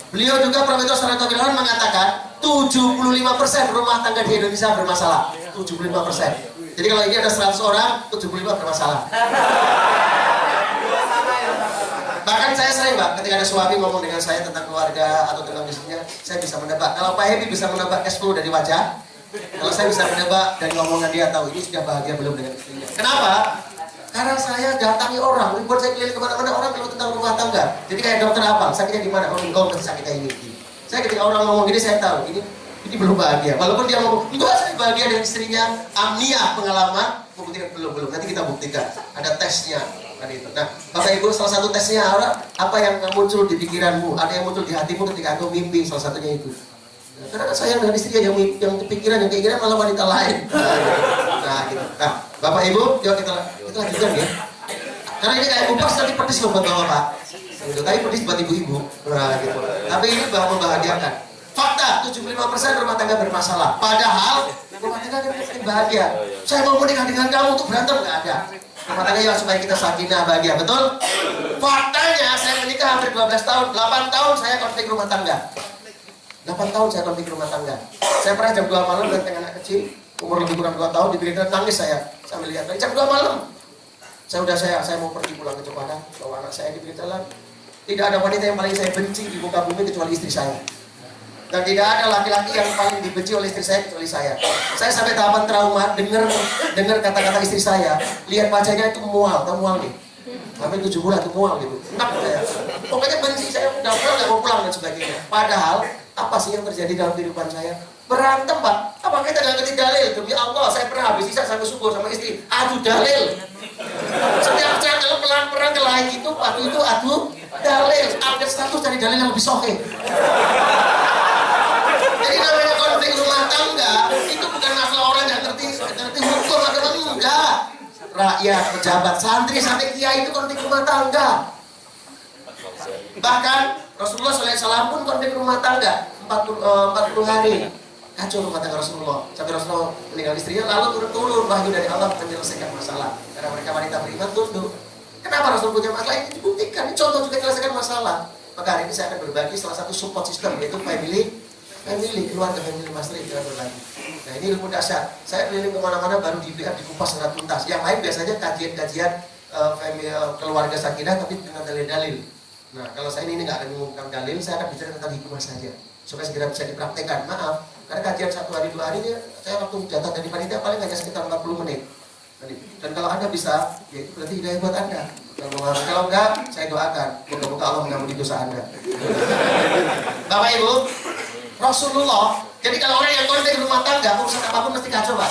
Beliau juga Profesor Sarito Wirawan mengatakan 75% rumah tangga di Indonesia bermasalah. 75%. Jadi kalau ini ada 100 orang, 75 bermasalah. Bahkan saya sering Pak, ketika ada suami ngomong dengan saya tentang keluarga atau tentang bisnisnya, saya bisa menebak. Kalau Pak Happy bisa menebak cash flow dari wajah, kalau saya bisa menebak dari ngomongan dia, tahu ini sudah bahagia belum dengan istrinya. Kenapa? Karena saya datangi orang, buat saya keliling kemana-mana orang kalau tentang rumah tangga. Jadi kayak dokter apa, sakitnya di mana? Oh, engkau masih sakitnya ini. Saya ketika orang ngomong gini, saya tahu ini belum bahagia. Walaupun dia ngomong, enggak saya bahagia dengan istrinya, amnia pengalaman, membuktikan belum. Nanti kita buktikan, ada tesnya. Nah, Bapak Ibu, salah satu tesnya apa yang muncul di pikiranmu, ada yang muncul di hatimu ketika aku mimpi, salah satunya itu. Karena saya dengan istri yang pikiran, yang keinginan malah wanita lain. Nah, gitu. Nah, Bapak Ibu, yuk kita lanjutkan ya. Karena ini kayak kupas nanti pedis loh buat Bapak. Gitu. Tapi pedis buat ibu-ibu. Nah, gitu. Tapi ini membahagiakan. Fakta, 75% rumah tangga bermasalah. Padahal rumah tangga ada yang bahagia. Saya mau menikah dengan kamu untuk berantem, nggak ada. Rumah tangga ya supaya kita sakinah bahagia, betul? Faktanya saya menikah hampir 12 tahun, 8 tahun saya konflik rumah tangga. 8 tahun saya konflik rumah tangga. Saya pernah jam 2 malam dengan anak kecil, umur lebih kurang 2 tahun, diberikan nangis saya sambil lihat. Jam 2 malam. Saya mau pergi pulang ke Jepara, bawa anak saya diberitakan. Tidak ada wanita yang paling saya benci di muka bumi kecuali istri saya. Dan tidak ada laki-laki yang paling dibenci oleh istri saya kecuali saya. Saya sampai tahapan trauma dengar kata-kata istri saya, lihat wajahnya itu mual nih. Sampai 7 bulan itu mual gitu. Enak saya. Pokoknya benci, saya udah pulang, gak mau pulang dan sebagainya. Padahal apa sih yang terjadi dalam kehidupan saya? Berantem Pak. Apa kita gak ngerti dalil? Demi Allah, saya pernah habis isak sampai subuh sama istri. Adu dalil. Setiap saya kalau perang kelahi itu, adu dalil. Update status cari dalil yang lebih sohe. Jadi namanya konflik rumah tangga itu bukan masalah orang yang ngerti hukum agama, enggak. Rakyat, pejabat, santri, sampai kiai itu konflik rumah tangga. Bahkan Rasulullah SAW pun konflik rumah tangga 40 hari. Kacau rumah tangga Rasulullah. Sampai Rasulullah meninggal istrinya, lalu turun wahyu dari Allah menyelesaikan masalah. Karena mereka wanita beriman tunduk. Kenapa Rasul punya masalah? Ini dibuktikan. Ini contoh juga menyelesaikan masalah. Maka hari ini saya akan berbagi salah satu support system, yaitu family keluarga family master yang berbagi. Nah ini ilmu dasar. Saya keliling kemana-mana baru dikupas secara tuntas. Yang lain biasanya kajian-kajian keluarga sakinah tapi dengan dalil-dalil. Nah kalau saya ini nggak akan mengumumkan dalil, saya akan bicara tentang hikmah saja supaya segera bisa dipraktekkan. Maaf, karena kajian 1 hari 2 hari ini saya waktu datang dari panitia paling hanya sekitar 40 menit. Dan kalau Anda bisa, ya itu berarti hidayah buat Anda. Kalau enggak, saya doakan moga-moga Allah mengampuni dosa Anda. Bapak Ibu, Rasulullah, jadi kalau orang yang konflik rumah tangga, urusan apapun mesti kacau Pak.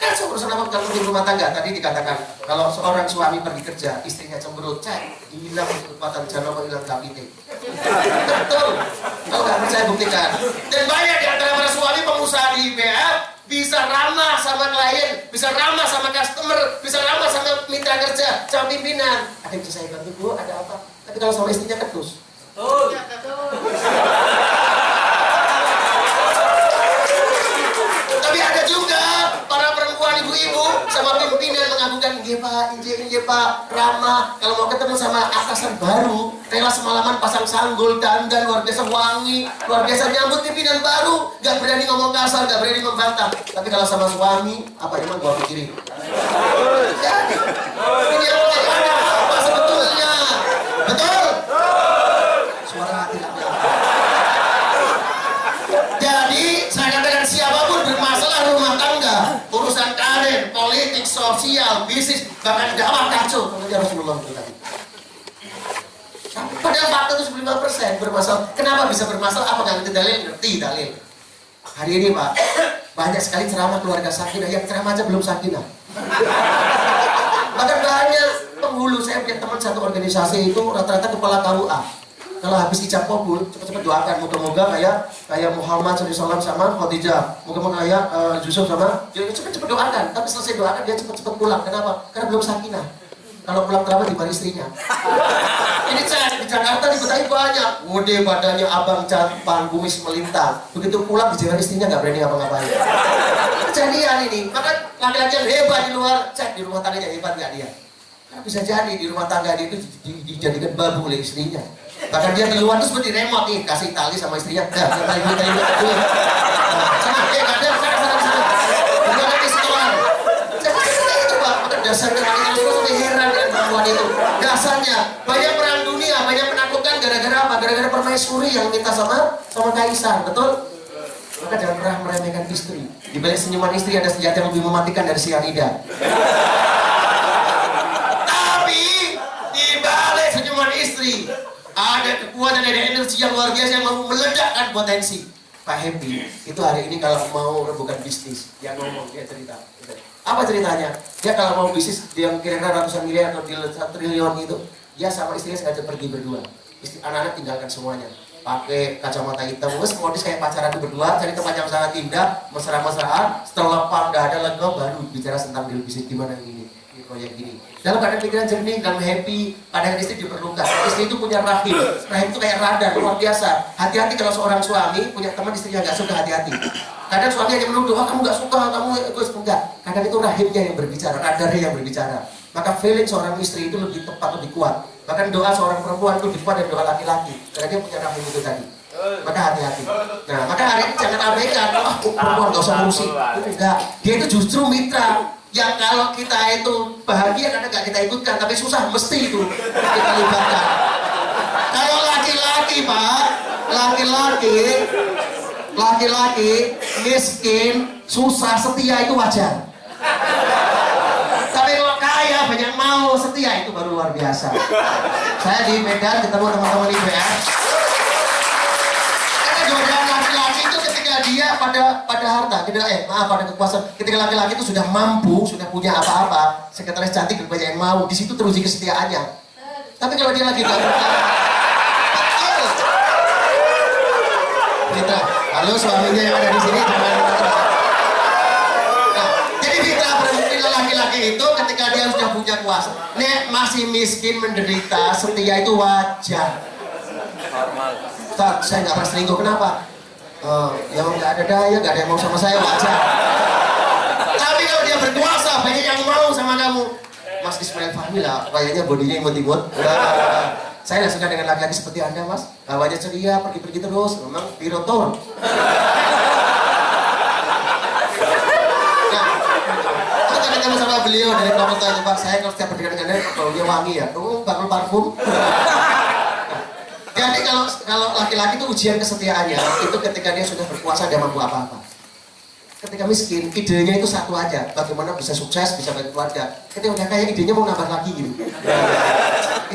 Kacau urusan apapun kalau konflik rumah tangga. Tadi dikatakan, kalau seorang suami pergi kerja, istrinya cemberut, cek, hilang kekuatan jana, hilang kapite. Betul. Kalau nggak percaya buktikan. Dan banyak di antara para suami pengusaha di IBM bisa ramah sama klien, bisa ramah sama customer, bisa ramah sama mitra kerja, sama pimpinan. Ada yang bisa saya bantu Bu, ada apa? Tapi kalau sama istrinya ketus. Tapi ada juga para perempuan ibu-ibu sama pimpinan mengadukan, nggih Pak, ramah. Kalau mau ketemu sama atasan baru, rela semalaman pasang sanggul, dandan luar biasa wangi, luar biasa nyambut pimpinan baru, gak berani ngomong kasar, gak berani membantah. Tapi kalau sama suami, apa emang gua pikirin? Jadi, ini yang ada apa sebetulnya? Betul? Suara hati laki-laki. Jadi, saya katakan siapapun bermasalah rumah tangga, urusan karir, politik, sosial, bisnis, bahkan dakwah kacau. Kalau Rasulullah tadi. Padahal fakta itu 95% bermasalah. Kenapa bisa bermasalah? Apa nggak ngerti dalil? Ngerti dalil. Hari ini Pak, banyak sekali ceramah keluarga sakinah, yang ceramah aja belum sakinah. Bahkan banyak penghulu, saya punya teman satu organisasi itu rata-rata kepala KUA. Kalau habis ijab kabul, cepat-cepat doakan, moga-moga kayak Muhammad SAW sama Khadijah, moga-moga kayak Yusuf sama, dia cepat-cepat doakan. Tapi selesai doakan dia cepat-cepat pulang. Kenapa? Karena belum sakinah. Kalau pulang terawih di istrinya. Ini di Jakarta di Betawi banyak. Wode badannya abang campan, kumis melintang. Begitu pulang di jalan istrinya nggak berani ngapa-ngapain. Kejadian ini. Maka laki-laki yang hebat di luar, cek di rumah tangganya hebat nggak dia? Kan bisa jadi di rumah tangga dia itu dijadikan babu oleh istrinya. Bahkan dia di luar tuh seperti remote nih, kasih tali sama istrinya. Dah, tali dulu. Sana, kadang sana. Bukan lagi sekolah. Saya itu Pak, dasarnya kita semua sampai heran dengan perempuan itu. Dasarnya banyak perang dunia, banyak penaklukan gara-gara apa? Gara-gara permaisuri yang minta sama kaisar, betul? Maka jangan pernah meremehkan istri. Di balik senyuman istri ada senjata yang lebih mematikan dari cyanida. Tapi di balik senyuman istri ada kekuatan, ada energi yang luar biasa yang mau meledakkan potensi. Pak Happy itu hari ini kalau mau rebukan bisnis, dia ngomong, dia cerita. Apa ceritanya? Dia kalau mau bisnis yang kira-kira ratusan miliar atau triliun itu, dia sama istrinya sengaja pergi berdua. Anak-anak tinggalkan semuanya. Pakai kacamata hitam, terus modis kayak pacaran berdua, cari tempat yang sangat indah, mesra-mesraan. Setelah lapang, udah ada lega, baru bicara tentang deal bisnis gimana ini proyek gini. Dalam keadaan pikiran jernih dan happy, pandangan istri diperlukan. Istri itu punya rahim itu kayak radar luar biasa. Hati-hati kalau seorang suami punya teman istrinya nggak suka, hati-hati. Kadang suami hanya menuduh, kamu nggak suka, kamu egois, enggak. Kadang itu rahimnya yang berbicara, radarnya yang berbicara. Maka feeling seorang istri itu lebih tepat, lebih kuat. Bahkan doa seorang perempuan itu lebih kuat dari doa laki-laki, karena dia punya rahim itu tadi. Maka hati-hati. Nah, maka hari ini jangan abaikan, perempuan nggak usah ngurusi. Enggak, dia itu justru mitra. Yang kalau kita itu bahagia karena nggak kita ikutkan, tapi susah mesti itu kita libatkan. Kalau laki-laki Pak, laki-laki miskin, susah, setia itu wajar. Tapi kalau kaya, banyak mau, setia itu baru luar biasa. Saya di Medan ketemu teman-teman IBR. Godaan laki-laki itu ketika dia pada harta, pada kekuasaan. Ketika laki-laki itu sudah mampu, sudah punya apa-apa, sekretaris cantik banyak yang mau, di situ teruji kesetiaannya. Tapi kalau dia lagi nggak punya, kita, halo suaminya yang ada di sini, jadi kita berpikir laki-laki itu ketika dia sudah punya kuasa, nek masih miskin menderita, setia itu wajar. Normal. Saya nggak pernah selingkuh, kenapa? Yang nggak ada daya, nggak ada yang mau sama saya, wajar. Tapi kalau dia berkuasa, banyak yang mau sama kamu. Mas Ismail Fahmi lah, kayaknya bodinya imut-imut. Saya nggak suka dengan laki-laki seperti Anda, Mas. Bawanya ceria, pergi-pergi terus, memang pirotor. Nah, kita ketemu sama beliau dari Promotor itu, Pak. Saya kalau setiap pergi dengan Anda, baunya wangi ya. Bakul parfum. Jadi kalau laki-laki itu ujian kesetiaannya itu ketika dia sudah berkuasa, dia mampu apa-apa. Ketika miskin, idenya itu satu aja, bagaimana bisa sukses, bisa bagi keluarga. Ketika udah kaya, idenya mau nambah lagi gitu.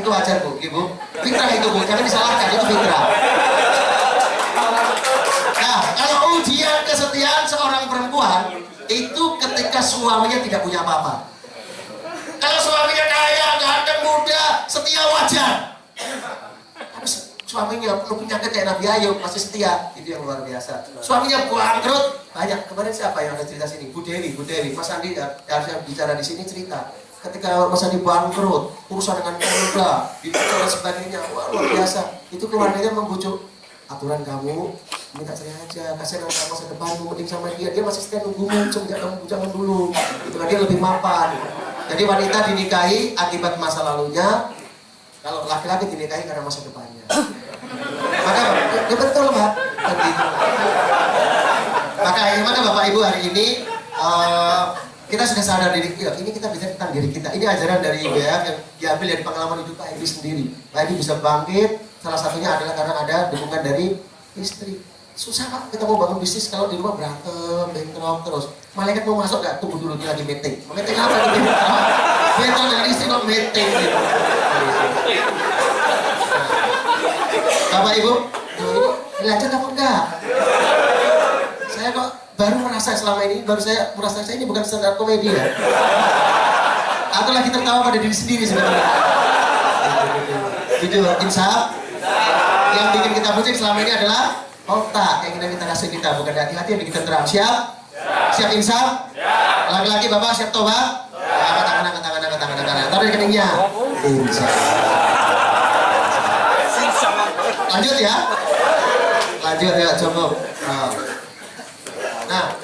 Itu wajar Bu, Ibu. Fitrah itu Bu, jangan disalahkan, itu fitrah. Nah, kalau ujian kesetiaan seorang perempuan itu ketika suaminya tidak punya apa-apa. Kalau suaminya kaya, ganteng, muda, setia, wajar. Suaminya penuh penyakit kayak Nabi Ayub, masih setia, itu yang luar biasa. Suaminya bangkrut, banyak. Kemarin siapa yang ada cerita sini? Bu Dewi. Mas Andi harusnya bicara di sini cerita. Ketika Mas Andi bangkrut, urusan dengan keluarga, dibujuk dan sebagainya, wah luar biasa. Itu keluarganya membujuk, aturan kamu, minta cerai aja, kasihan anak masa depanmu, mending sama dia masih setia nunggumu, jangan dulu. Itu kan dia lebih mapan. Jadi wanita dinikahi akibat masa lalunya, kalau laki-laki dinikahi karena masa depannya. Maka ya betul Pak. Maka Bapak Ibu hari ini kita sudah sadar diri kita. Ini kita bicara tentang diri kita. Ini ajaran dari IBF yang diambil dari pengalaman hidup Pak Edi sendiri. Pak Edi bisa bangkit. Salah satunya adalah karena ada dukungan dari istri. Susah Pak kita mau bangun bisnis kalau di rumah berantem, bentrok terus. Malaikat mau masuk nggak? Tunggu dulu dia lagi meeting. Meeting apa ini? Bentrok dengan istri kok meeting gitu. Bapak Ibu, belajar apa enggak? Saya kok baru merasa selama ini, saya ini bukan stand up komedi ya. Atau lagi tertawa pada diri sendiri sebenarnya. Itu insaf. Yang bikin kita pusing selama ini adalah otak, keinginan kita kasih kita, bukan hati-hati yang bikin tenteram. Siap? Siap insaf? Laki-laki Bapak siap tobat? Angkat tangan. Taruh di keningnya. Insaf. Lanjut ya, cukup. Nah,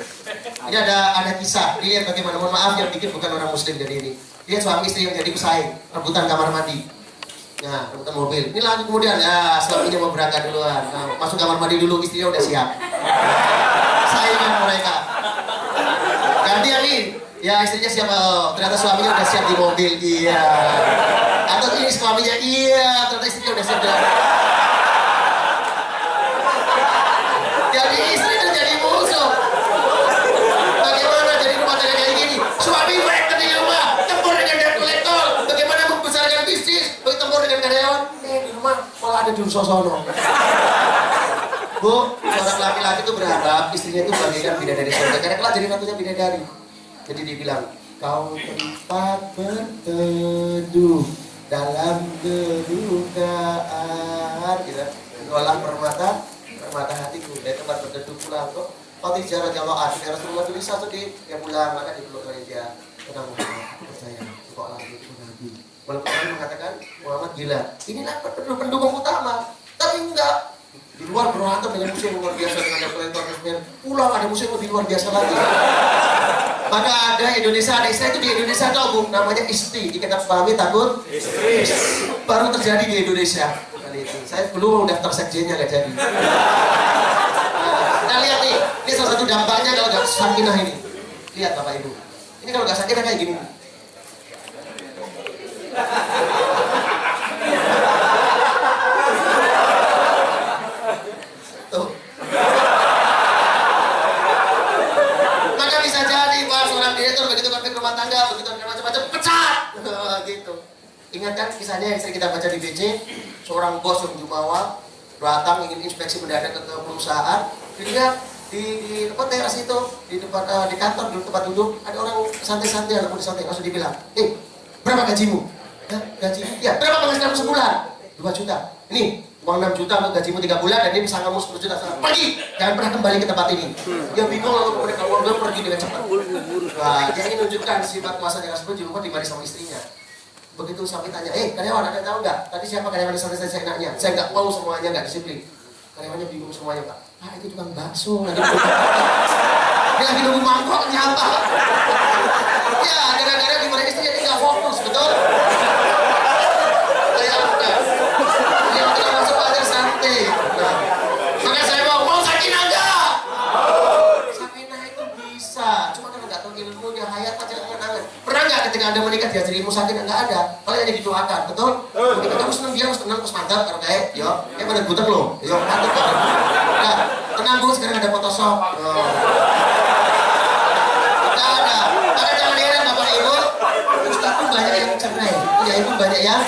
ini ada kisah. Lihat bagaimana, mohon maaf yang bikin bukan orang Muslim dari ini. Dia suami istri yang jadi pesaing, rebutan kamar mandi. Nah, rebutan mobil. Ini lagi kemudian, ya suaminya mau berangkat duluan. Nah, masuk kamar mandi dulu, istrinya udah siap. Saingan mereka. Gantian nih, ya istrinya siap. Oh, ternyata suaminya udah siap di mobil. Iya. Atau ini suaminya, iya. Ternyata istrinya udah siap. Jadi istri itu jadi musuh. Bagaimana jadi rumah tangga kayak gini? Suami baik di rumah, tempur dengan debt collector. Bagaimana membesarkan bisnis? Tempur dengan karyawan. Di rumah malah ada di sosono. Bu, seorang laki-laki itu berharap istrinya itu bagaikan bidadari surga. Karena kelak jadi ratunya bidadari. Jadi dibilang, kau tempat berteduh dalam kedukaan, gitu. Golang permata hatiku. Dari tempat berteduh pulang kok. Kau tijarah Allah akhir Rasulullah itu bisa tuh dia pulang, maka dipeluk oleh dia. Tenang, aku percaya. Kok lagi itu lagi. Walaupun orang mengatakan Muhammad gila. Inilah pendukung utama. Tapi enggak. Di luar berantem dengan musuh yang luar biasa dengan kolektor pulang ada musuh yang lebih luar biasa lagi. Maka ada Indonesia, ada istilah itu di Indonesia tahu namanya isti. Kita pahami takut istri. Baru terjadi di Indonesia. Kali itu. Saya belum daftar sekjennya nggak jadi. Nah, lihat nih, ini salah satu dampaknya kalau nggak sakinah ini. Lihat Bapak Ibu. Ini kalau nggak sakinah kayak gini. Tuh. Maka bisa jadi Pak seorang direktur begitu konflik rumah tangga, begitu macam-macam pecat. Gitu. Ingat kan kisahnya yang sering kita baca di BC, seorang bos yang jumawa datang ingin inspeksi mendadak ke perusahaan, dilihat di teras itu di depan di kantor di tempat duduk ada orang santai-santai langsung dibilang, berapa gajimu? Gajimu? Ya, berapa penghasilanmu sebulan? 2 juta. Ini uang 6 juta untuk gajimu 3 bulan dan ini pesangonmu 10 juta. Pergi! Jangan pernah kembali ke tempat ini. Dia bingung lalu kemudian kalau dia pergi dengan cepat. Nah, dia ingin menunjukkan sifat kuasanya tersebut di rumah dimarahi sama istrinya. Begitu sampai tanya, karyawan ada tahu nggak? Tadi siapa karyawan yang saya enaknya? Saya nggak mau semuanya, nggak disiplin. Karyawannya bingung semuanya, Pak. Itu tukang bakso. Dia lagi nunggu mangkoknya apa? Ya, gara-gara dimarahi istrinya dia nggak fokus, betul? Maka saya mau sakinah enggak? Sakinah itu bisa, cuma kan enggak tahu ilmunya, hayat aja angan-angan. Pernah enggak ketika Anda menikah diajari ilmu sakinah? Enggak ada. Kalian yang didoakan, betul? Begitu kamu senang dia, harus tenang, terus mantap, karena kayak, pada butek loh, mantap kan? Nah, tenang Bu, sekarang ada Photoshop. Enggak ada. Maka jangan heran Bapak Ibu, Ustaz pun banyak yang cerai, ya Ibu banyak yang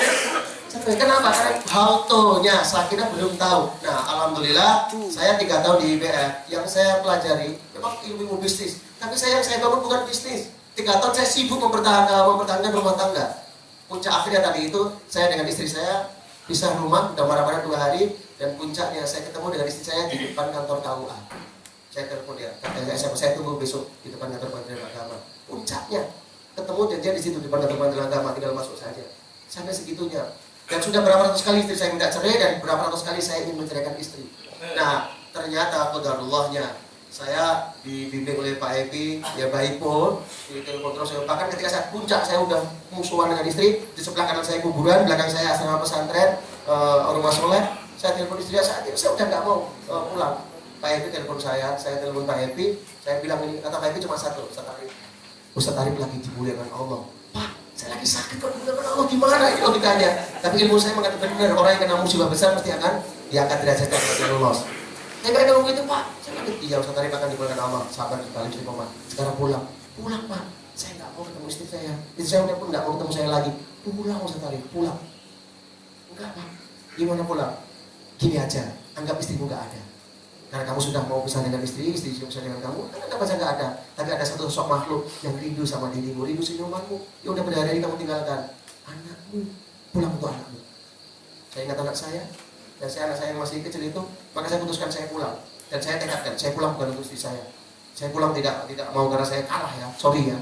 kenapa? Karena how-to-nya sakinah belum tahu. Nah, alhamdulillah saya 3 tahun di IBF. Yang saya pelajari memang ilmu bisnis. Tapi yang saya bangun bukan bisnis. 3 tahun saya sibuk mempertahankan rumah tangga. Puncak akhirnya tadi itu saya dengan istri saya pisah rumah, udah marah-marah 2 hari. Dan puncaknya saya ketemu dengan istri saya di depan kantor KUA. Saya telepon dia, katanya saya tunggu besok di depan kantor Kementerian Agama. Puncaknya ketemu janjian di situ di depan kantor Kementerian Agama, tinggal masuk saja. Sampai segitunya. Dan sudah berapa ratus kali istri saya minta cerai dan berapa ratus kali saya ingin menceraikan istri. Nah, ternyata qadarullahnya saya dibimbing oleh Pak Epi, ya baik pun di telepon terus. Bahkan ketika saya puncak, saya udah musuhan dengan istri, di sebelah kanan saya kuburan, belakang saya asrama pesantren, rumah soleh. Saya telepon istri saya udah nggak mau pulang. Pak Epi telepon saya telepon Pak Epi, saya bilang ini, kata Pak Epi cuma satu, Ustaz Arif lagi dimuliakan Allah. Pak, saya lagi sakit kok dimuliakan Allah, gimana itu logikanya? Tapi ilmu saya mengatakan benar, orang yang kena musibah besar pasti akan diangkat derajatnya sebagai lolos. Saya nggak ngomong itu Pak, saya lagi iya Ustaz Arif akan dimuliakan Allah, sabar balik dari koma. Sekarang pulang Pak, saya nggak mau ketemu istri saya. Istri saya udah pun nggak mau ketemu saya lagi. Pulang Ustaz Arif, pulang. Enggak Pak, gimana pulang? Gini aja, anggap istrimu nggak ada. Karena kamu sudah mau pisah dengan istri juga pisah dengan kamu, anggap aja nggak ada. Tapi ada satu sosok makhluk yang rindu sama dirimu, rindu senyumanmu. Ya udah berhari-hari kamu tinggalkan. Anakmu, pulang untuk anakmu. Saya ingat anak saya, dan anak saya yang masih kecil itu, maka saya putuskan saya pulang. Dan saya tekadkan, saya pulang bukan untuk istri saya. Saya pulang tidak mau karena saya kalah ya, sorry ya.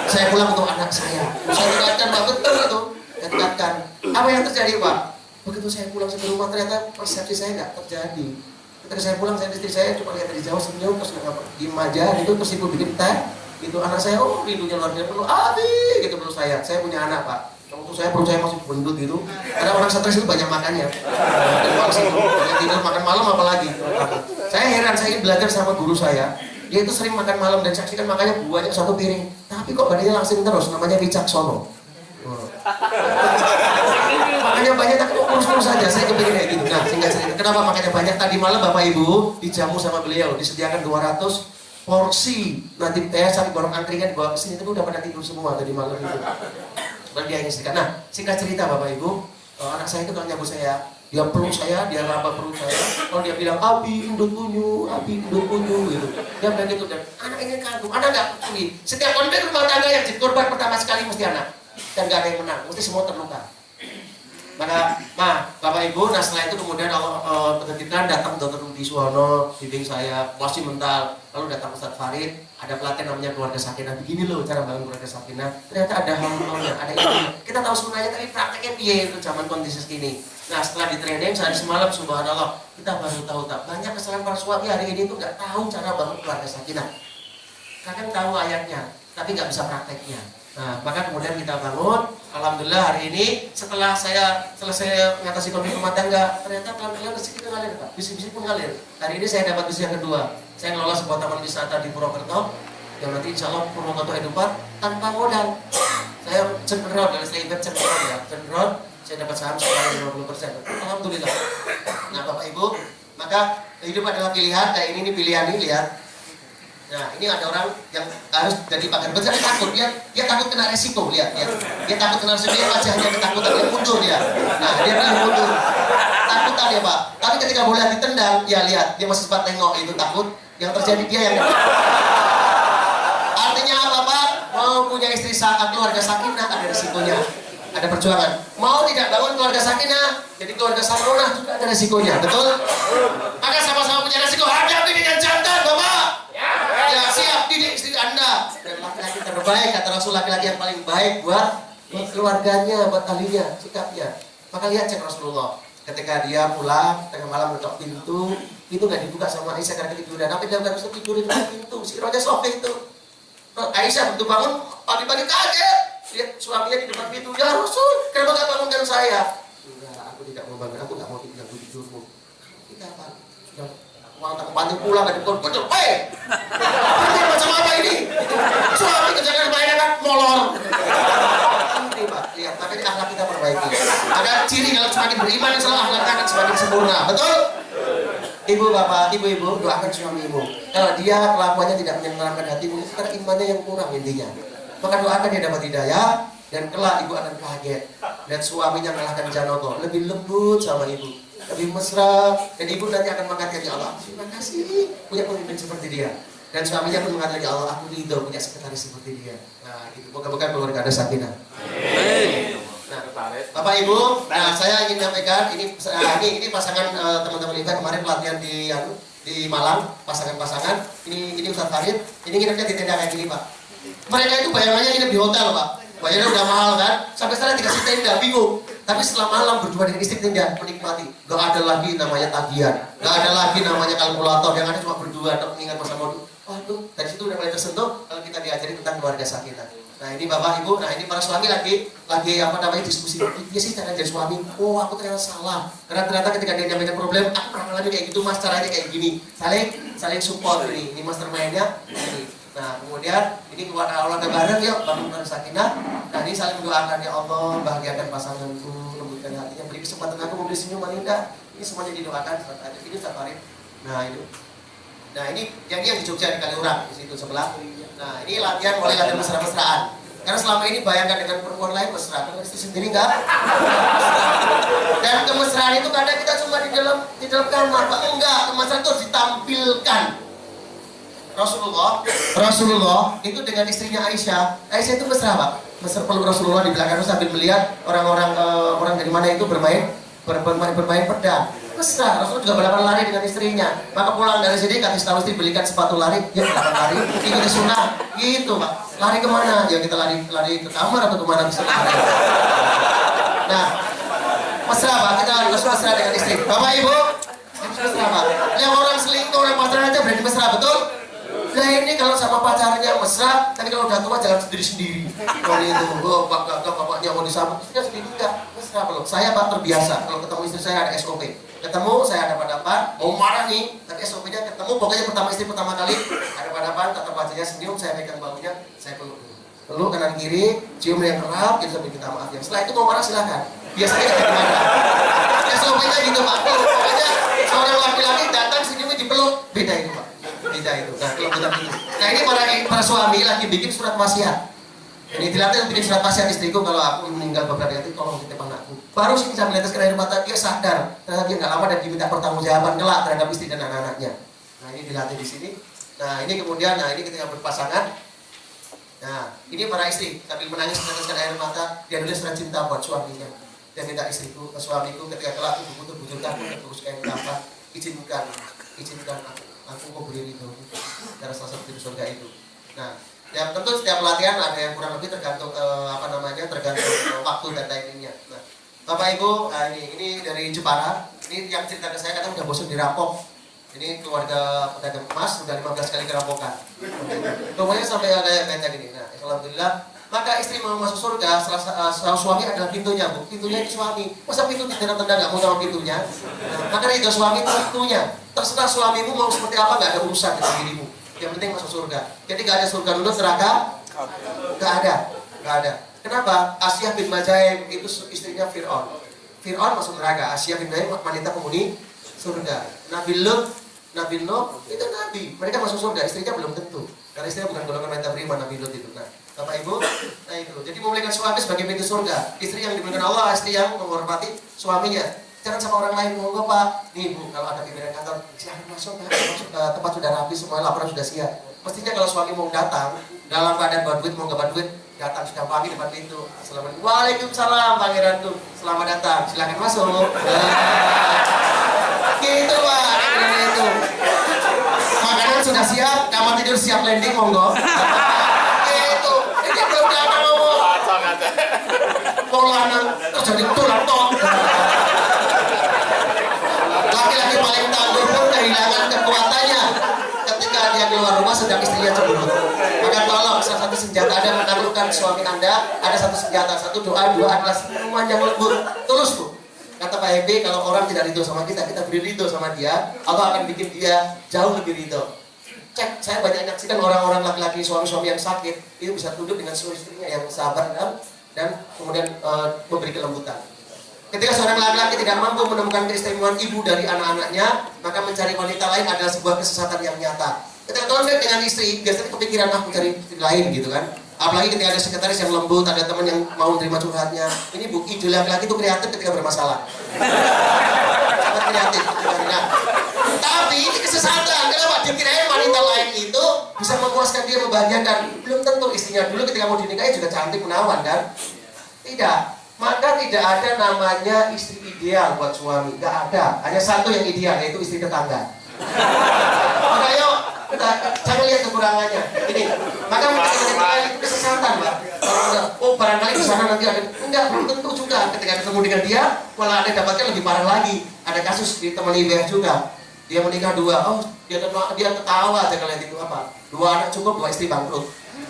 Saya pulang untuk anak saya. Saya tekadkan Pak, betul itu. Saya tekadkan. Apa yang terjadi Pak? Begitu saya pulang ke rumah ternyata persepsi saya nggak terjadi. Ketika saya pulang, istri saya cuma lihat dari jauh senyum, terus nggak diem aja, itu terus ibu bikin teh, Itu anak saya, oh rindunya luar biasa, perlu abi gitu perlu saya punya anak Pak. Waktu saya perut saya masih gendut gitu, karena orang stres itu banyak makannya, dan males itu, banyak tidur, makan malam apalagi. Saya heran, saya ingin belajar sama guru saya, dia itu sering makan malam dan saksikan makannya banyak satu piring, tapi kok badannya langsing terus, namanya Wicaksono. Makannya banyak tapi kok kurus-kurus saja, saya kepingin kayak gitu. Nah, singkat cerita, kenapa makannya banyak? Tadi malam Bapak Ibu dijamu sama beliau, disediakan 200 porsi. Nanti saya borong angkringan dibawa ke sini, tapi udah pada tidur semua tadi malam itu. Dan dia ingin sedikit. Nah, singkat cerita Bapak Ibu, anak saya itu kalau nyambut saya, dia peluk saya, dia raba perut saya. Kalau dia bilang abi indut punyu gitu, dia bilang gitu. Dan anak ini kagum, anak nggak peduli. Setiap konflik rumah tangga yang jadi korban pertama sekali mesti anak, dan nggak ada yang menang, mesti semua terluka. Maka, Bapak Ibu, nah setelah itu kemudian Allah berkenan datang Dr. Rudi Suwono, bimbing saya, masih mental, lalu datang Ustadz Farid, ada pelatihan namanya keluarga sakinah, begini loh cara bangun keluarga sakinah, ternyata ada hal-halnya, ada ini, kita tahu sebenarnya tapi prakteknya piye itu zaman kondisi segini. Nah setelah di training, sehari semalam, subhanallah, kita baru tahu tak banyak kesalahan para suami hari ini itu nggak tahu cara bangun keluarga sakinah. Kadang tahu ayatnya, tapi nggak bisa prakteknya. Nah, maka kemudian kita bangun. Alhamdulillah hari ini setelah saya selesai mengatasi konflik rumah tangga, ternyata pelan-pelan rezeki itu ngalir Pak, bisik-bisik pun ngalir. Hari ini saya dapat bisnis yang kedua. Saya ngelola sebuah taman wisata di Purwokerto, yang nanti insya Allah Purwokerto Edupat tanpa modal. Saya cenderung, dari saya event cenderung, saya dapat saham sekitar 50%. Alhamdulillah. Nah Bapak Ibu, maka hidup adalah pilihan. Kayak ini pilihan ini lihat. Nah ini ada orang yang harus jadi pakar besar, dia takut, dia takut kena resiko, lihat dia takut kena resiko, dia wajahnya ketakutan, dia mundur dia. Nah dia pilih mundur, takutan ya Pak. Tapi ketika bola ditendang, ya lihat dia masih sempat tengok itu takut, yang terjadi dia yang artinya apa Pak? Mau punya istri keluarga sakinah ada resikonya, ada perjuangan. Mau tidak bangun keluarga sakinah, jadi keluarga sakinah juga ada resikonya, betul? Maka sama-sama punya resiko, hadapi dengan jantan Bapak. Ya siap didik istri Anda. Dan laki-laki terbaik, kata Rasul, laki-laki yang paling baik buat keluarganya, buat ahlinya, sikapnya. Maka lihat cek Rasulullah, ketika dia pulang tengah malam ngetok pintu, itu nggak dibuka sama Aisyah karena ketiduran. Tapi dia nggak bisa tidur di pintu, si Roja Sofi itu. Aisyah begitu bangun, pagi-pagi kaget, lihat suaminya di depan pintu. Ya Rasul, kenapa nggak bangunkan saya? Enggak, aku tidak mau bangun, aku nggak mau tidur tidurmu. Kita apa? Sudah mantap panting pulang dari betul. Macam apa ini? Suami kerjakan mainan kan molor. Ini Pak, lihat, makanya akhlak kita perbaiki. Ada ciri kalau semakin beriman, insya Allah akhlak akan semakin sempurna, betul? Ibu bapak, ibu-ibu, doakan suamimu. Kalau dia kelakuannya tidak menyenangkan hatimu, itu karena imannya yang kurang intinya. Maka doakan dia dapat hidayah, dan kelak ibu akan kaget. Dan suaminya mengalahkan Janoko, lebih lembut sama ibu, lebih mesra, dan ibu nanti akan mengatakan, ya Allah, terima kasih punya pemimpin seperti dia. Dan suaminya pun mengatakan, ya Allah, aku ridho punya sekretaris seperti dia. Nah, itu moga-moga keluarga ada sakinah. Nah, Bapak Ibu, nah saya ingin menyampaikan ini pasangan teman-teman kita kemarin pelatihan di Malang, pasangan-pasangan. Ini Ustadz Farid, ini nginepnya di tenda kayak gini Pak. Mereka itu bayangannya nginep di hotel Pak. Bayarnya udah mahal kan, sampai sekarang dikasih tenda, bingung. Tapi setelah malam berdua dengan istri tenda, menikmati. Gak ada lagi namanya tagihan, gak ada lagi namanya kalkulator, yang ada cuma berdua, atau mengingat masa modul. Waduh, dari situ udah mulai tersentuh kalau kita diajari tentang keluarga sakinah. Nah ini Bapak Ibu, nah ini para suami lagi apa namanya diskusi. Dia sih cara jadi suami, oh aku ternyata salah. Karena ternyata ketika dia nyampaikan problem, aku pernah ngalamin kayak gitu mas, caranya kayak gini. Saling support ini mastermind-nya. Nah kemudian ini keluar Allah bareng yuk bangun keluarga sakinah. Nah ini saling mendoakan, ya Allah bahagiakan pasanganku, lembutkan hatinya, beri kesempatan aku memberi senyuman indah. Ini semuanya didoakan. Ini Ustadz Farid. Nah ini yang di Jogja di Kaliurang di situ sebelah. Nah ini latihan mulai latihan mesra-mesraan. Karena selama ini bayangkan dengan perempuan lain mesra, dengan istri sendiri enggak. Dan kemesraan itu kadang kita cuma di dalam kamar, Pak. Enggak, kemesraan itu harus ditampilkan. Rasulullah itu dengan istrinya Aisyah itu mesra Pak. Mesra peluk Rasulullah di belakang sambil melihat orang dari mana itu bermain pedang. Mesra, Rasul juga balapan lari dengan istrinya. Maka pulang dari sini kasih tahu istri belikan sepatu lari, ya balapan lari, ikuti sunnah, gitu Pak. Lari kemana? Ya kita lari ke kamar atau kemana bisa lari. Nah, mesra Pak, kita harus mesra dengan istri. Bapak Ibu, mesra Pak. Yang orang selingkuh, orang pacaran aja berarti mesra, betul? Nah ini kalau sama pacarnya mesra, tapi kalau udah tua jalan sendiri-sendiri. Kalau itu, bapaknya mau disambut, istrinya sendiri enggak, mesra belum. Saya Pak terbiasa, kalau ketemu istri saya ada SOP. Ketemu, saya ada hadapan, mau marah nih, tapi SOP-nya ketemu, pokoknya istri pertama kali, ada hadapan, tatap wajahnya senyum, saya pegang baunya, saya peluk dulu. Peluk kanan kiri, cium yang kerap, gitu sambil minta maaf ya. Setelah itu mau marah silahkan. Biasanya kayak gimana? SOP-nya gitu Pak, pokoknya seorang laki-laki datang senyumnya dipeluk, beda itu Pak. Beda itu. Nah ini para suami lagi bikin surat wasiat. Ini dilatih bikin surat wasiat istriku kalau aku meninggal beberapa hari tolong titip anakku. Baru sih bisa melihat air mata dia sadar ternyata dia nggak lama dan diminta pertanggungjawaban kelak terhadap istri dan anak-anaknya. Nah ini dilatih di sini. Nah ini kemudian, nah ini ketika berpasangan. Nah ini para istri sambil menangis meneteskan air mata dia nulis surat cinta buat suaminya. Dia minta istriku ke suamiku ketika kelak aku butuh-butuhkan terus kayak apa izinkan aku mau beri ridho cara salah satu surga itu. Nah, ya tentu setiap pelatihan ada yang kurang lebih tergantung tergantung waktu dan timingnya. Nah, Bapak Ibu, ini dari Jepara. Ini yang cerita ke saya kadang udah bosan dirampok. Ini keluarga pedagang emas sudah 15 kali kerampokan. Rumahnya sampai ada yang kayak ini. Nah, alhamdulillah. Maka istri mau masuk surga, salah suami adalah pintunya, Bu. Pintunya itu suami. Masa pintu tendang-tendang nggak mau sama pintunya? Nah, maka itu suami itu pintunya. Terserah suamimu mau seperti apa, nggak ada urusan dengan dirimu. Yang penting masuk surga. Jadi nggak ada surga dulu, neraka? Nggak ada. Kenapa? Asyah bin Mazaim itu istrinya Fir'aun. Fir'aun masuk neraka. Asyah bin Mazaim wanita penghuni surga. Nabi Nuh itu nabi. Mereka masuk surga. Istrinya belum tentu. Karena istrinya bukan golongan wanita beriman Nabi Lut itu. Nah, Bapak Ibu, nah itu. Jadi memuliakan suami sebagai pintu surga. Istri yang dimuliakan Allah, istri yang menghormati suaminya. Jangan sama orang lain, monggo Pak. Nih Bu, kalau ada pimpinan kantor, silahkan masuk ke tempat sudah rapi, semua laporan sudah siap. Mestinya kalau suami mau datang, dalam keadaan bawa duit, mau nggak duit, datang sudah pagi depan pintu. Assalamualaikum. Waalaikumsalam pangeranku, selamat datang. Silahkan masuk. Gitu Pak, itu. Makanan sudah siap, kamar tidur siap landing, monggo. Gitu. Ini belum datang ngomong. Lanang terjadi tulang tok. Laki-laki paling tangguh pun kehilangan kekuatannya ketika dia keluar rumah sedang istrinya cemberut. Maka tolong salah satu senjata Anda menaklukkan suami Anda, ada satu senjata, satu doa, dua adalah senyuman yang lembut. Tulus Bu. Kata Pak Hebe, kalau orang tidak ridho sama kita beri ridho sama dia, Allah akan bikin dia jauh lebih ridho. Cek, saya banyak menyaksikan orang-orang laki-laki suami-suami yang sakit itu bisa tunduk dengan suami istrinya yang sabar dan kemudian memberi kelembutan. Ketika seorang laki-laki tidak mampu menemukan keistimewaan ibu dari anak-anaknya, maka mencari wanita lain adalah sebuah kesesatan yang nyata. Ketika konflik dengan istri, biasanya kepikiran mencari istri lain gitu kan. Apalagi ketika ada sekretaris yang lembut, ada teman yang mau menerima curhatnya. Ini Bu, ide laki-laki itu kreatif ketika bermasalah. Sangat kreatif. Nah, tapi ini kesesatan. Kenapa? Dikirain wanita lain itu bisa memuaskan dia, membahagiakan. Belum tentu istrinya dulu ketika mau dinikahi juga cantik menawan kan? Tidak. Maka tidak ada namanya istri ideal buat suami. Nggak ada. Hanya satu yang ideal, yaitu istri tetangga. Maka yuk, jangan lihat kekurangannya. Ini. Maka itu kesesatan, Pak. Oh, barangkali di sana nanti ada. Enggak, belum tentu juga. Ketika ketemu dengan dia, malah ada dapatnya lebih parah lagi. Ada kasus di teman IBF juga. Dia menikah dua. Oh, dia ketawa aja kalian itu apa? Dua anak cukup, dua istri bangkrut.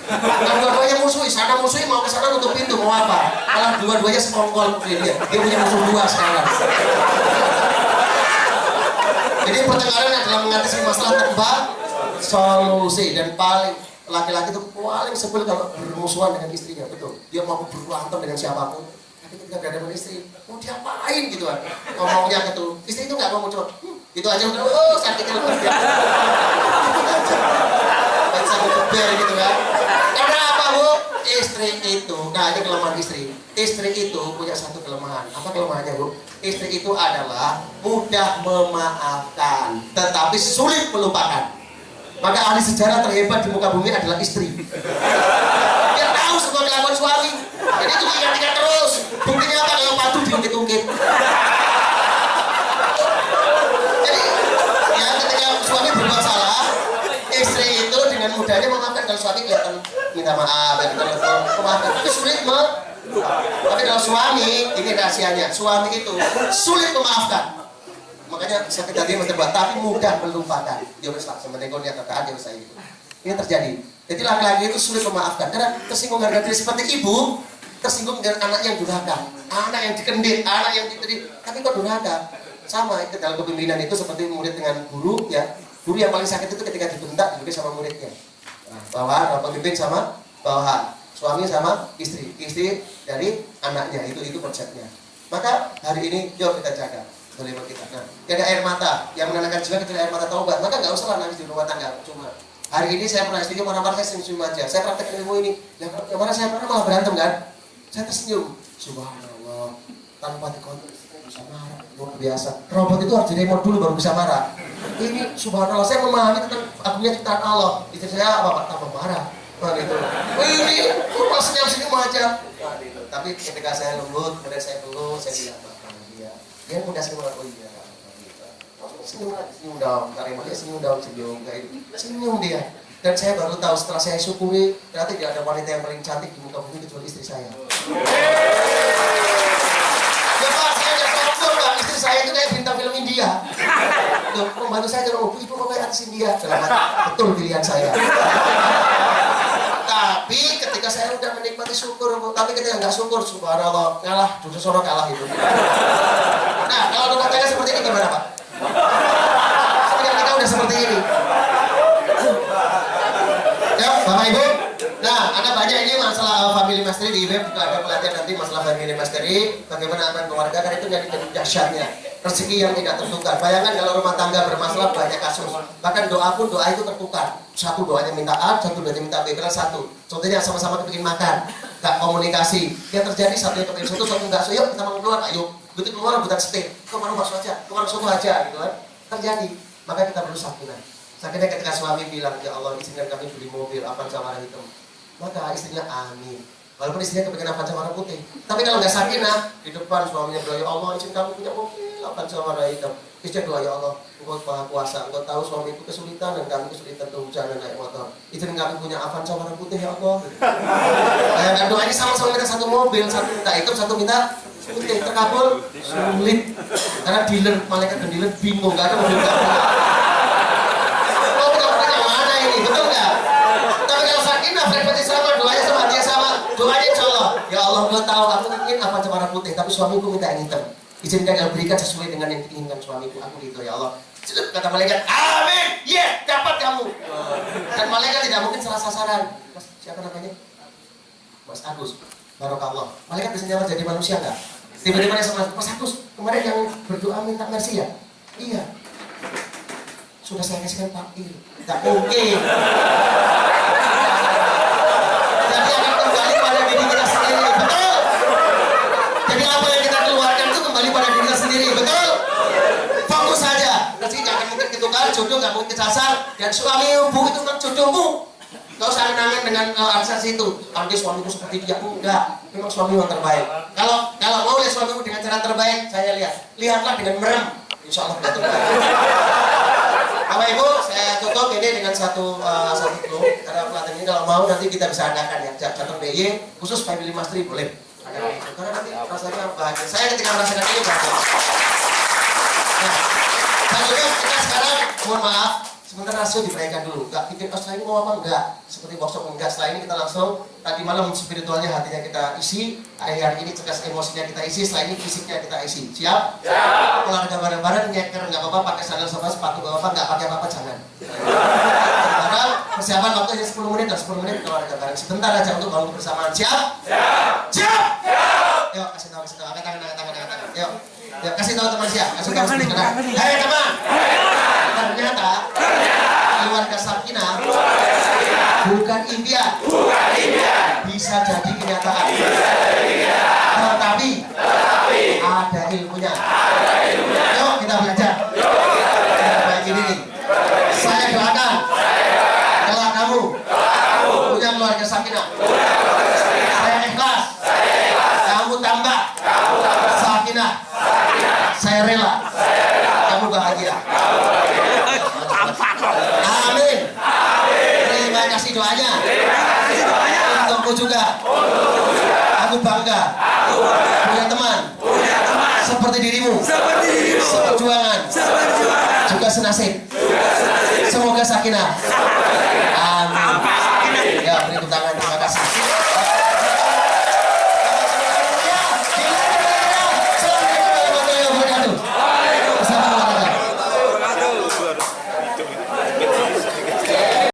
Dan dua-duanya musuhi, sana musuhi mau ke sana nutup pintu, mau apa? Malah dua-duanya sekongkol dia punya musuh dua sekarang. Jadi pertengkaran adalah mengatasi masalah tanpa solusi, dan paling laki-laki itu paling sebel kalau bermusuhan dengan istrinya, betul. Dia mau berantem dengan siapapun, tapi ketika berada dengan istri, mau diapain gitu kan? Ngomongnya gitu, istri itu nggak ngomong cuma, itu aja udah, oh sakitnya luar biasa. Sampai keber gitu kan. Karena apa Bu? Istri itu, nah ini kelemahan istri. Istri itu punya satu kelemahan. Apa kelemahannya Bu? Istri itu adalah mudah memaafkan, tetapi sulit melupakan. Maka ahli sejarah terhebat di muka bumi adalah istri. Dia tahu semua kelakuan suami. Jadi itu ingat-ingat terus. Buktinya apa? Kalau patuh diungkit-ungkit. Jadi ya ketika suami berbuat salah, istri itu dengan mudahnya memaafkan. Kalau suami kelihatan minta maaf, dan telepon memaafkan, itu sulit tapi kalau suami, ini rahasianya, suami itu sulit memaafkan. Makanya saya tadi mas debat, tapi mudah melupakan. Dia wes lah, sementing kau niat kata dia saya gitu. Ini terjadi. Jadi laki-laki itu sulit memaafkan karena tersinggung harga diri seperti ibu, tersinggung dengan anak yang durhaka, anak yang dikendit, anak yang diberi, tapi kok durhaka? Sama itu dalam kepemimpinan itu seperti murid dengan guru ya. Guru yang paling sakit itu ketika dibentak juga sama muridnya. Nah, bawahan, pemimpin sama bawahan, suami sama istri, istri dari anaknya, itu konsepnya. Maka hari ini yuk kita jaga dolima kita. Nah, ada air mata yang menandakan juga ketika air mata taubat, maka nggak usah nangis di rumah tangga. Cuma hari ini saya pernah istrinya marah-marah, saya senyum aja. Saya praktek ilmu ini, yang mana saya pernah malah berantem kan? Saya tersenyum. Subhanallah, tanpa dikontrol bisa marah, luar biasa. Robot itu harus di-remote dulu baru bisa marah. Ini subhanallah, saya memahami tentang agungnya ciptaan Allah. Istri saya apa Pak? Tambah marah. Wah gitu. Ini kok senyum-senyum aja. Wah gitu. Tapi ketika saya lembut, kemudian saya peluk, saya bilang maafkan dia. Dia mudah senyum, oh iya. Senyum lagi, senyum dong. Karena senyum dong, senyum kayak itu. Senyum dia. Dan saya baru tahu setelah saya syukuri, ternyata tidak ada wanita yang paling cantik di muka bumi kecuali istri saya. Ya Pak, saya nggak sombong Pak, istri saya itu kayak bintang film India. Tuh, pembantu saya bilang, ibu kok kayak artis India? Dalam hati, betul pilihan saya. Tapi ketika saya udah menikmati syukur, tapi ketika nggak syukur, subhanallah, kalah, dosa sono kalah itu. Nah, kalau rumah tangga seperti ini gimana Pak? Sekarang kita udah seperti ini. Ya, Bapak Ibu. Nah, ada banyak ini masalah family mastery di IBM, juga ada pelatihan nanti masalah family mastery, bagaimana aman keluarga, karena itu jadi dahsyatnya rezeki yang tidak tertukar. Bayangkan kalau rumah tangga bermasalah banyak kasus, bahkan doa pun doa itu tertukar. Satu doanya minta A, satu doanya minta B, karena satu. Contohnya sama-sama kepingin makan, nggak komunikasi. Yang terjadi satu yang kepingin satu nggak, so yuk kita mau keluar, ayo. Begitu keluar bukan setir, ke warung bakso aja, ke warung soto aja, gitu kan. Terjadi, maka kita perlu sakinah. Sakinah ketika suami bilang, ya Allah izinkan kami beli mobil Avanza warna hitam, maka istrinya amin. Walaupun istrinya kepengen Avanza warna putih, tapi kalau nggak sakinah, di depan suaminya bilang, ya Allah izin kami punya mobil Avanza warna hitam. Istrinya doa, ya Allah Engkau maha kuasa, Engkau tahu suamiku kesulitan dan kami kesulitan kehujanan naik motor. Izin kami punya Avanza warna putih ya Allah. Bayangkan doanya sama-sama minta satu mobil, satu minta hitam, satu minta putih, terkabul sulit. Karena dealer, malaikat dan dealer bingung, nggak ada mobil nggak punya. Oh kita punya mana ini, betul nggak? Tapi kalau sakinah frekuensi sama, doanya sama, dia sama, doanya insya Allah. Ya Allah, Engkau tahu aku ingin Avanza warna putih, tapi suamiku minta yang hitam. Izinkan yang berikan sesuai dengan yang diinginkan suamiku, aku gitu ya Allah. Kata malaikat, amin, yeah, dapat kamu. Dan malaikat tidak mungkin salah sasaran. Mas, siapa namanya? Mas Agus, Barokallah. Malaikat bisa nyamar jadi manusia nggak? Tiba-tiba dia sama Mas Agus, kemarin yang berdoa minta mercy ya? Iya. Sudah saya kasihkan fakir. Tak mungkin. Jadi akan kembali pada diri kita sendiri, betul? Jadi apa yang kita keluarkan itu kembali pada diri kita sendiri, betul? Fokus saja. Rezeki nggak akan mungkin ketukar, jodoh nggak mungkin kesasar, dan suami ibu itu kan jodohmu. Gak usah angan-angan dengan organisasi itu. Nanti suamiku seperti dia, enggak. Memang suami yang terbaik. Kalau mau lihat suamiku dengan cara terbaik, saya lihatlah dengan merem. Insya Allah betul. Bapak Ibu, saya tutup ini dengan satu clue. Karena pelatihan ini kalau mau nanti kita bisa adakan ya. Jatuh BY khusus family mastery boleh. Karena nanti rasanya bahagia. Saya ketika merasakan ini bahagia. Nah, selanjutnya kita sekarang mohon maaf. Sementara rasio diberikan dulu, nggak pikir setelah ini mau apa enggak, seperti workshop enggak. Setelah ini kita langsung tadi malam spiritualnya hatinya kita isi, hari ini cerdas emosinya kita isi, setelah ini fisiknya kita isi. Siap? Siap. Olahraga bareng-bareng, nyeker nggak apa-apa, pakai sandal sama sepatu nggak apa-apa, nggak pakai apa-apa jangan. Sekarang persiapan waktunya 10 menit dan 10 menit olahraga bareng. Sebentar aja untuk bangun bersamaan. Siap? Siap. Siap. Siap. Yuk kasih tahu, angkat tangan. Yuk, kasih tahu teman siap, kasih tahu teman. Hei teman. Ternyata keluarga sakinah bukan impian, bisa jadi kenyataan. Tetapi ada ilmunya. Yuk kita belajar. Baik ini. Saya doakan kalau kamu punya keluarga sakinah, saya ikhlas. Kamu tambah sakinah. Saya rela. Kamu bahagia. Amin. Terima kasih doanya. Untukku juga. Aku bangga punya teman seperti dirimu, seperjuangan, juga senasib. Semoga sakinah. Amin. Ya, beri tepuk tangan. Terima kasih.